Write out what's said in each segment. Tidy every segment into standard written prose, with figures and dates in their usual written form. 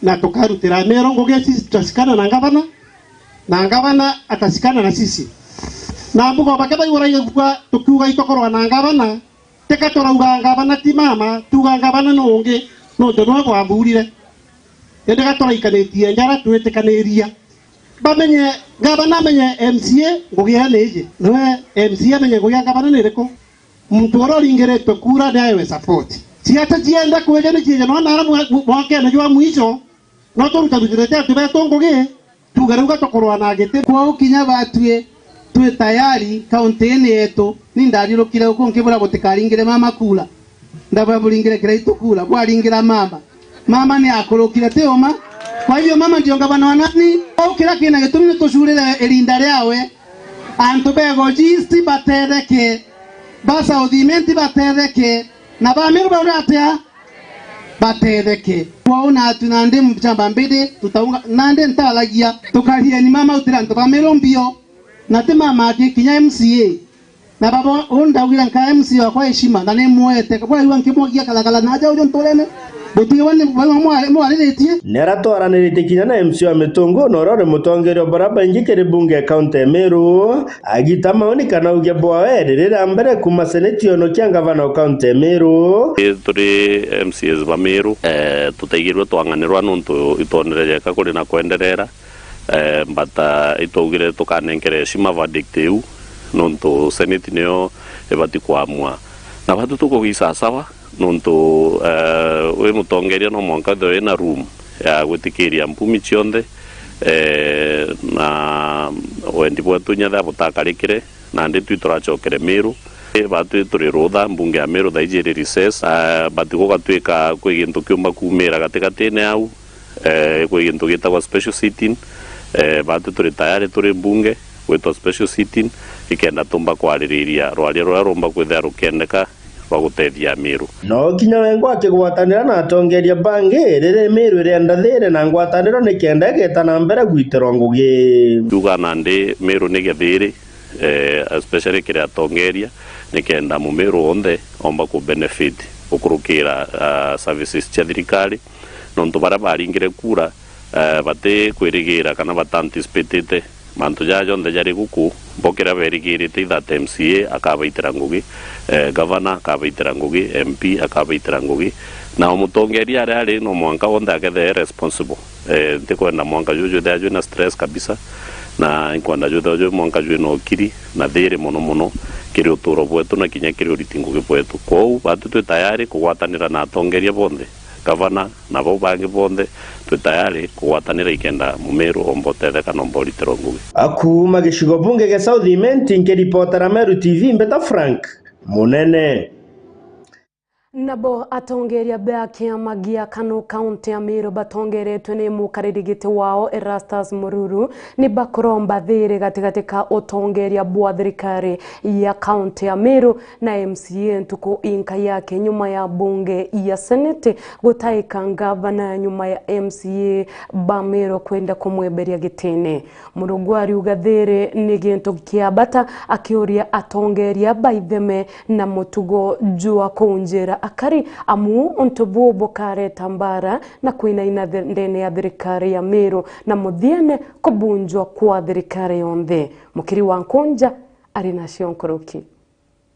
na tukarutira Meru ngugi sisi tutasikana na gavana atasikana na sisi na mbugo bakaba yura tukiuga itokorwa na gavana teka turauga gavana ti mama tuga gavana no ungi no ndono kwa mburire ende gatoraikanĩtie njara twĩtĩkanĩria bamenye gavana menye MCA ngugia nĩje noe MCA menye ngugia gavana nĩrĩkũ mtu ũroringĩrĩtwe kura ndawe support siata jienda kwegene kije no nara mwake na jwa mwisho no turutarutire tubeto ngugi tugaruga tokorwa na gete kwa ukinya batue twe tayari kaunti yetu ni ndarirukire uko nkibura gutikaringire mama kula ndababuringire kiraitu kula bwaringira mama ni akorokire teoma kwa hivyo mama ndio gavana wa nani au kila kina gitumi tushurire elinda ryawe antu bego jisti batereke basa udimenti batereke na Bamiru baratia batereke kwaona tunande mchamba mbele tutaunga nande ntalagia tukalia ni mama utiranto Bamiru mbio na te mama kinya MCA na baba onda wira nka MCA kwa heshima na ne muete kwa hiyo nkimwagia kala naja ujo ntolene butiwani mwaliretie neratwaranirite kinya na MCA Mitungu norore mutongerio baraba ingikere bunge county Meru agita maoni kana uge bwawe rira mbere kuma seneti ono kya gavana wa county Meru turi MCAs ba Meru tutaigirwe twanganirwa nuntu itonereka kuri na kwenderera mbata itogire tukanenkere shima verdict nuntu seneti neo ebati kwamwa na batu tukugisa sawa nuntu we mutongeria no mwanka do na room ya gutikiria mpumi chionde na wendi bwatunya da butakarikire na ndi twitũracokere Meru batu turi rotha mbunge ya Meru thaijiri recess batu gũgatuĩka kwĩ gĩntũ kĩũmba kumĩra gatigatĩ-inĩ au kwĩ gĩntũ gĩtagwo special sitting batu turi tayari turi mbunge gwĩtwo special sitting ikenda tumba kwarĩrĩria rwaria rũrĩa rumba kwĩthĩa rũkĩendeka rwa gũteithia Meru no kinya wengo akĩgwatanĩra na atongeria bangi rĩrĩ Meru ĩrenda thĩrĩ na ngwatanĩro nĩ kenda ĩgĩtana mbere gwitĩrwo ngũgĩ tuga na ndĩ Meru nĩ gĩthĩrĩ especially kĩrĩa atongeria nĩ kenda mũmĩru onthe omba kũ benefit ũkũrũkĩra services cia thirikari nontu bara baringire kura bate kwĩrĩgĩra kana batanticipatĩte mantu jajo nde jari guku bokera berigirite that MCA akabaitira ngugi governor akabaitira ngugi MP akabaitira ngugi na umutongeria ari no mwanka wonda akethe responsible ndikwenda mwanka juju dajo na stress kabisa na inkwenda juju mwanka juju no kiri na thiri muno kiri uturo bwetu na kinya kiri uritingugi bwetu kwou batu twe tayari kugwatanira na atongeria bonde gavana na bo bangi bonde twe tayari kugwatanira ikenda Mumeru ombotetheka no mbolitero ngugi akuma gicigo bunge ge South Imenti ngiripotera Meru TV Mbeta Frank munene nabo atongeria beakia magia kanu county ya Meru batongeretwe ni mukaririgite wao Erastus Mururu ni bakoromba thiri gatigati ka utongeria bwa thirikari ya county ya Meru na MCA ntuko inka yake nyuma ya bunge ya senate gutaika gavana nyuma ya MCA ba Meru kwenda kumweberia gitene Murugwari ugathiri ni gintu kiabata akioria atongeria baitheme na mutugo jua kunjera akari amu ontobo bokare tambara na kuina ndene ya thirikari ya Meru na muthiene kubunjwa kwa thirikari yonthe mukiri wa Nkonja ari na Cionkoroki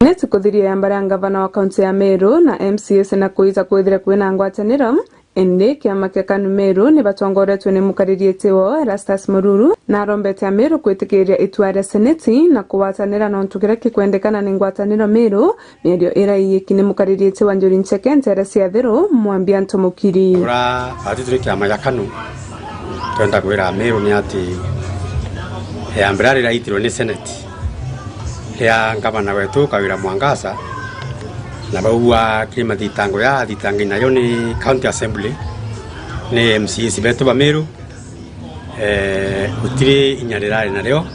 neti kuthiria yambara gavana wa kaunti ya Meru na MCS na kuiza kwithira kwina ngwataniro ende kiama kia kanu Meru ni batongoretwe ni mukaririete wo Erastus Mururu na rombete ya Meru kwitikiria itua ria seneti na kuwatanira na ontugira kikwendekana ni ngwataniro Meru mĩario ĩraiyĩki ni mukaririete wa Njuri Ncheke ntere cia thiru mwambia Ntomukiri ura ati turi kiama ya kanu twenda kwira Meru ni ati ya mbrari raitirwo ni seneti ya gavana wetu Kawira Mwangasa na baua klima thitango ya thitangi nayo ni county assembly ni MCA betu ba Meru utire inyarira na leo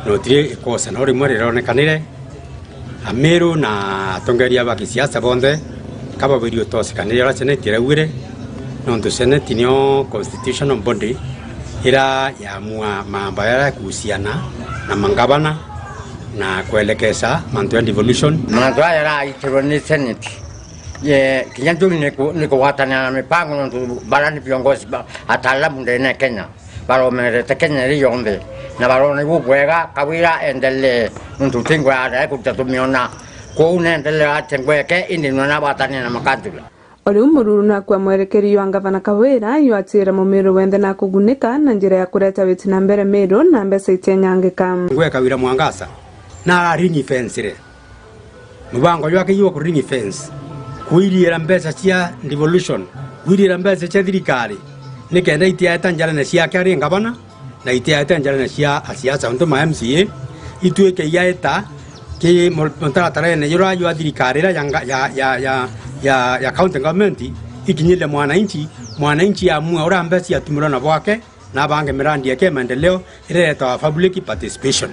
no utire kosa no rimwe rironekanire a Meru na atongeria ba kisiasa bonde kaba video tosekanire ra seneti rawire no ndu seneti nio constitutional body ira ya mua mambo ya kuhusiana na mangavana na kuelekeza mantu ya devolution mantu ya itirwo ni senate Kinyanjuri ni kuwatana na mipango nuntu barani viongozi ataalamu ndene Kenya baromerete Kenya ri yombe na baroni bubwega kawira endele nuntu tingwe ara kutatumiona ko unendele atengweke indi nona batani na makadula Ori Mururu na kwa mwerekeri wa Gavana Kawira yuatira Mumiru wende na kugunika na njira ya kureta witi na mbere Miru na mbesa itianyangika. Ngwe Kawira Mwangasa na ringi fence re. Mubango yake yiwa ku ringi fence. Kuiriira mbesa cia devolution, kuiriira mbesa cia thirikari. Nikenda itiata njarane cia kari Gavana na itiata njarane cia asiasa unto ma MCA ituike yaeta ki montaratara ne yura yu thirikari ra ya county government ikinyile mwananchi amue ora mbesi atumira na bwake na bange mirandi yake maendeleo ileta public participation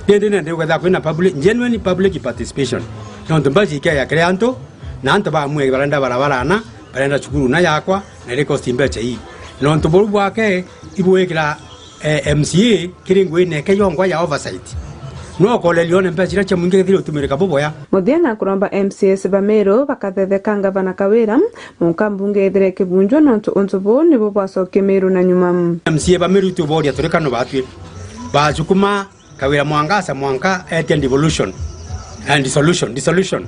ndio ndio kwa kwenda genuine public participation ndio mbesi yake ya creanto na anto ba amue baranda barabarana baranda chukuru na yakwa na ile cost mbeche hii ndio boru bwake ibwekira MCA kiringwe ne ke yongwa ya oversight no kole lione mpesira cha mwingi thiro tumirika boboya Muthia kuromba MCS Bamero bakathetheka Gavana Kawira munkambunge ethire kibunjwa nontu ontubo ni bo basoke Meru na nyuma MCA Bamero tu boria turekano batwe bajukuma Kawira Mwangasa mwanka etian devolution and dissolution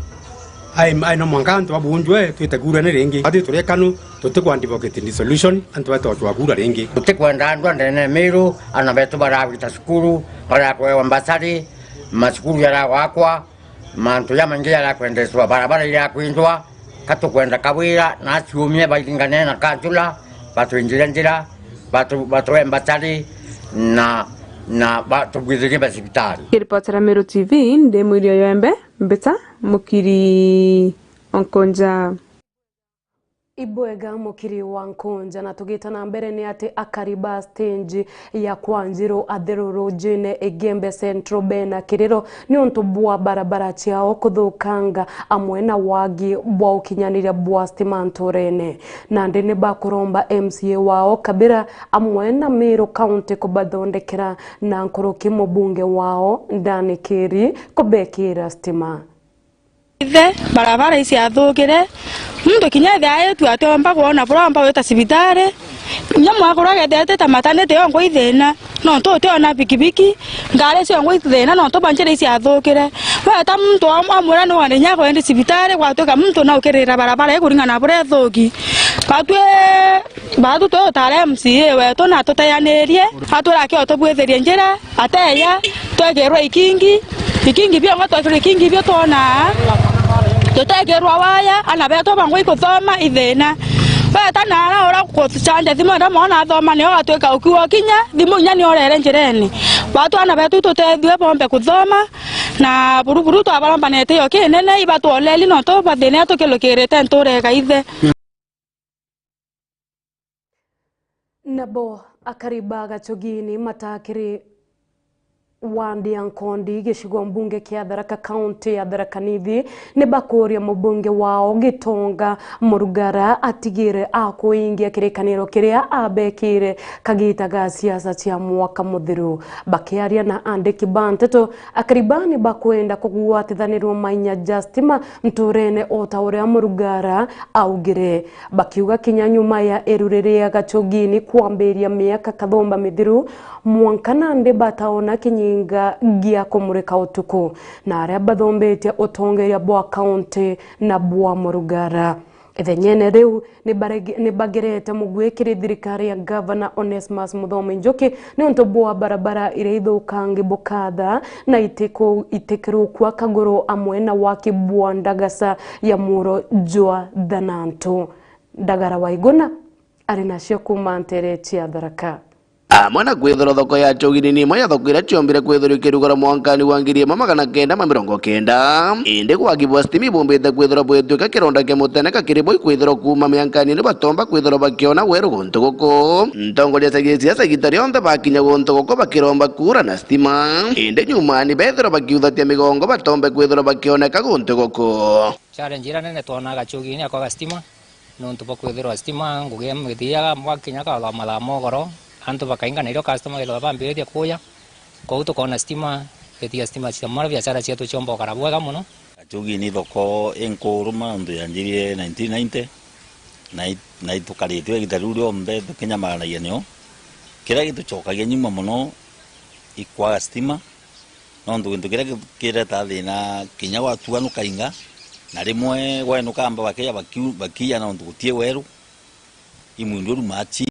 I no mwanka antu abunjwe tuitegura ne rengi ati turekano tutekwa advocate dissolution antu batotwa rengi tutekwenda ndwandene Meru anabetu barabita skuru bara kwa ambassador masukuru yara wakwa mantu ya mangia la kwendeswa barabara ya kwindwa katukwenda Kawira na ciumie baingane na kantula batu njira batu embasari na batu gwithige basibitari Kiripotera Meru TV ndi Mwirio Yembe mbeta mukiri onkonja Ibwega mukiri wa Nkonja na tugita na mbere ni ati akariba stage ya Kwanjiro Atheroro Jene Egembe Central Bena Kiriro ni onto bua barabara ciao kuthukanga amwe na wagi bwa ukinyaniria bwa stima Ntorene na ndene bakuromba MCA wao Kabira amwe na Meru County kubathondekera na nkoroki mubunge wao Ndani Kiri kubekira stima barabara isi athugire mtu kinyathe ayetu atomba kuona buramba weta sibitare nyamu akorage dete tamatane te ongo ithena no to te ona pikipiki ngare si ongo ithena no to banjere isi athugire weta mtu amura no wane nyako ende sibitare kwatoka mtu na ukerera barabara ekuringa na bure thogi batu to tare MCA weto na tutayanerie atura ke otobwetherie njira ateya twegerwa ikingi bia ngoto ikingi bia tona tutegerwa waya anabeto bango ikuthoma ithena beta na ora kuchanja thimo nda mona thoma ni atweka ukiwa kinya thimo nyani orere njireni watu anabeto tutethwe bombe kuthoma na buruburu twabaromba nete yo kinene ibatu oleli no to bathene tukilukirite nturega ithe Nabo akariba gachogini matakiri Wandi Ankondi gicigo mbunge kia Tharaka County ya Tharaka Nithi ni bakuria mubunge wao Gitonga Murugara atigire akuingia kirikaniro kiria abekire kagita ga siasa cia mwaka muthiru bakiaria na andiki banteto akaribani bakwenda kugwatithanirwo mainya Justima Ntorene otauria Murugara augire bakiuga kinya nyuma ya eruriria gachogini kuambiria miaka kathomba mithiru mwankana ndi bataona kinyinga gia kumurika utuku na aria bathombetie utongeria bwa county na bwa Murugara Ethenyene riu ni bagirete mugwikiri thirikari ya Governor Onesmus Muthomi Njoki ni onto bwa barabara ire ithukangi bukatha na itikiru kwa kaguru amwe na waki bwa ndagasa ya muro jwa Thananto Ndagara Waiguna arina cio kuma Ntere cia Tharaka Mwana kwithoro thoko ya chogini ni moya thoko ira chiombire kwithoro kirugora mwankani wangirie magana kenda ma 90 inde kwa kibwa stimi bombete kwithoro bwetwe kironda ke mutene ka kiriboi kwithoro kuma myankani ni batomba kwithoro bakiona weru gonto goko ntongoria siasa gitari onde bakinya gonto goko bakiromba kura na stima inde nyuma ni bethoro bakiuthatia migongo batombe kwithoro bakiona ka gonto goko challenge ira nene tona gachogini akwa stima nonto bakwithoro stima ngugia mwithiaga mwakinya ka la mogoro anto bakainga nero customer gelo bambire kuya ko tukona stima etia stima cia mara biashara cia tu chombo karabwega muno Gachugi ni thoko enkuruma ndo yanjirie 1990 na itukaritwe gitarurio mbe tukinyamaragia nio kira gitucokagia nyuma muno ikwaga stima no ndu kintu kira kireta thina kinya watua nukainga na rimwe gwenu kamba bakia bakia no ndu gutie weru imundu rumachi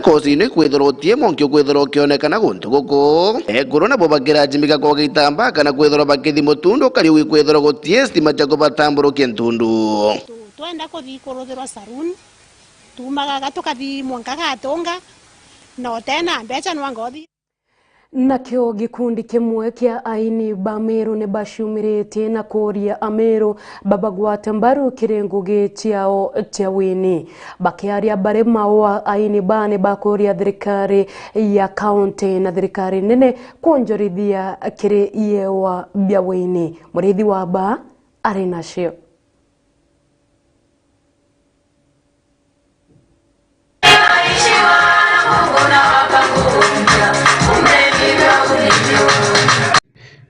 Kosini kwithirwo tie monkio kwithirwo kionekana guntu guku ekuru nabo bakirajimika kwa gitamba kana kwithirwo bakithi mutundu kari kwithirwo gutie stima chako batamburukia ntundu twenda kuthi kuruthirwa saruni tumaga tukathi mwankaga atonga no tena mbeca nwangothi nakio gikundi kimwe kia aini ba Meru ne bashumirite na koria Ameru babagwate mbaru kirengugi chiao tia wini bakiaria bare mawa aini bane bakoria thirikari ya county na thirikari nene kuonjorithia kire yewa bia wini murithi wa ba arena shio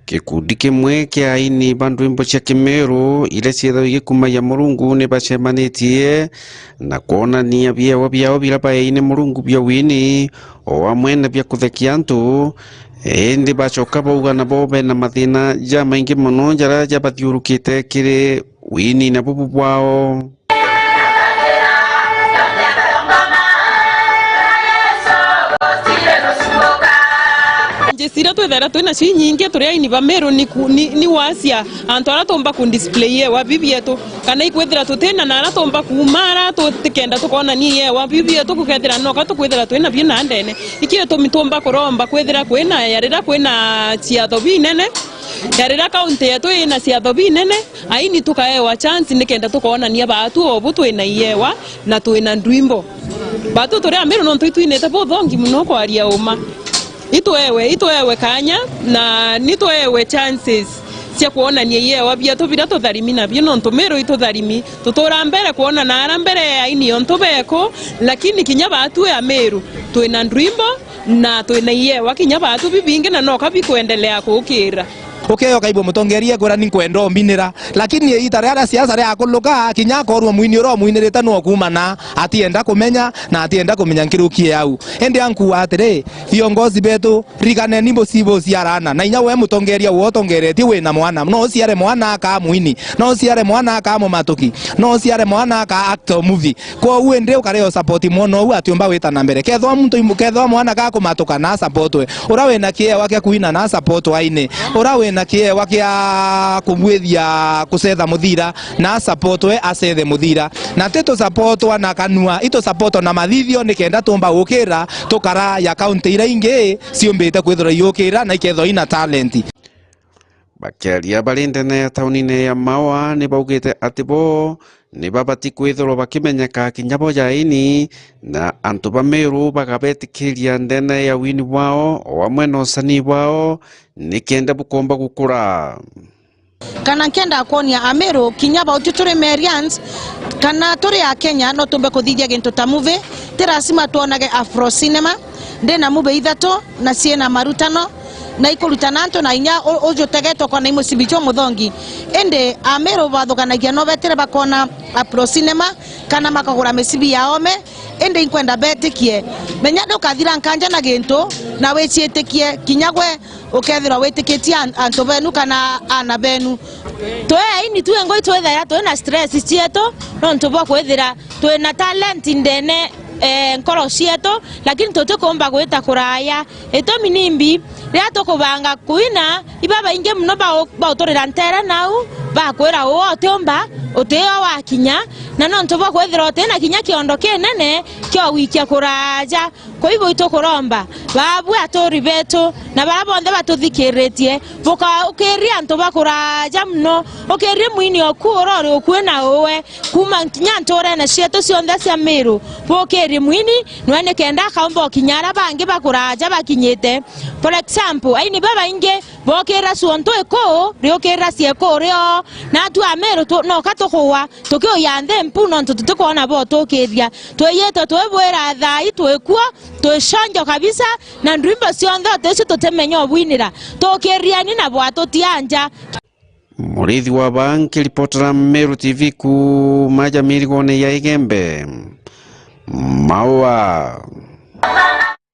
Gikundi kimwe kia aini bandwimbo cia Kimeru ile cietho igikumaya Murungu ni bacemanitie na kuonania biewa biao bila baine Murungu bia wini o amwe na bia kuthekia antu indi bacoka bauga nabo bena mathina ja maingi muno jara jabathiurukite kiri wini na bubu bwao Sira twethera twina ci nyingi turi aini ba Meru ni wacia antu ara tomba ku display ye wa bibi yetu kana ikwethera tutena na ara tomba kumara tutikenda tukona ni ye wa bibi yetu kukethera no ka tukwethera twina bina ndene ikire tumitomba kuromba kwethera kwina yarira kwina ciatho binene yarira kaunti yetu ina ciatho binene aini tukaewa chance nikenda tukona ni abatu obu twina yewa na twina ndwimbo batu turi Meru no twinete bothongi muno kwaria uma itwewe kanya na nitwewe chances cia kuona ni yewa bia tubira tutharimi na bia nonto Meru itutharimi tutura mbere kuona na ara mbere aini onto beko lakini kinya batu ya Meru twina ndwimbo na twina yewa kinya batu bibingi na no kabikuendelea kukira ukeyo kaibo mutongerie gora ni kwendo mbinira lakini itare ara siasa ria kuluka kinya korwo muini ro muinirite no kumana atienda kumenya na atienda kumenya nkirukie au ende anku atire viongozi betu rigane nimbo sibo ciarana na inya we mutongeria wo tongereti we na mwana no ciare mwana ka muini no ciare mwana ka mumatuki no ciare mwana ka actor movie kwa uende ukareo support mono u atiomba wita na mbere kethwa muntu imukethwa mwana ka kumatuka na support we ura we na kie wake kuina na support aine ura we na kie wakia kubwithia kusetha muthira na support we asethe muthira na teto support na kanua ito support na mathithio nikenda tumba ukira tukara ya county ira ingi ciombite kwithira yukira na iketho ina talent bakiaria barindene ya taunine ya Mawa ni baugite ati bo ni babati kwithirwo bakimenyeka kinyabo ya ini na antu ba Meru bagabetikiria ndene ya wini wao o amwe no sani wao nikenda bukomba gukura kana kenda konia Ameru kinyaba ututuri Merians kana turi ya Kenya no tumbe kuthithia gintu ta movie tirasima tuonage Afro cinema ndena movie ithato na ciena marutano na ikurutana antu na inya ujutegetwo kona imucibicho muthongi ende Ameru bathukanagia no betire bakona Afro cinema kana makagura mecibi ya ome ende inkwenda betikie menya ndukathira nkanja na gintu na wicietikie kinyagwe ukethira witikitie antu benu kana ana benu twe ini tuwe ngoi twethera twina stress cieto no ntubo kwethira twina talent ndene nkoro cieto lakini tutukomba gwita kuraya itomi nimbi ria tukubanga kuina ibaba inge muno ba utorera ntera nau bakwira wo otomba uteo wa kinya na no ntubo kwethira tena kinya kiondo kinene kyo wikia kuraja kwa hivyo itokoromba babu atori beto na barabonde batuthikiretie boka ukeria ntuba kuraja muno ukeria muini okurore okwena owe kuma kinya ntore na cieto cionthe cia Meru bokeria muini nwene kenda kaomba kinyara bangi bakuraja bakinyite for example aini baba inge bokera suonto eko riokera sieko rio na tu Ameru to no katokowa tokyo yande mpuno tutukona bo tokeria toyeto toebwera thai toekua toeshonjo kabisa na ndwimbo cionthe tesu totemenyo bwinira tokeriani na bwato tianja. Murithi wa banki ripotera Meru TV ku maja mirigone ya Igembe Maua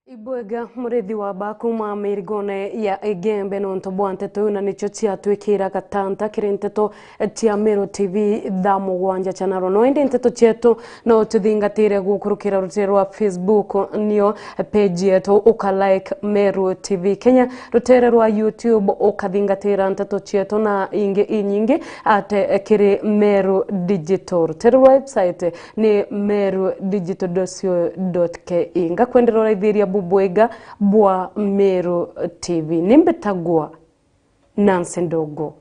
Ibwega murithi wa bakuma mirigone ya Igembe no ntobwante tuna nicho cia twikira gatanta kirinteto tia Meru TV dhamu gwanja chanaro no indi nteto chetu no tuthingatire gukurukira rutero wa Facebook nio page yetu uka like Meru TV Kenya rutere rwa YouTube ukathingatira nteto chetu na inge inyingi ate kiri Meru Digital rutere website ni merudigital.co.ke inga kwendera ithiria bubwega bwa Meru TV nimbetagwa Nancy Ndogo.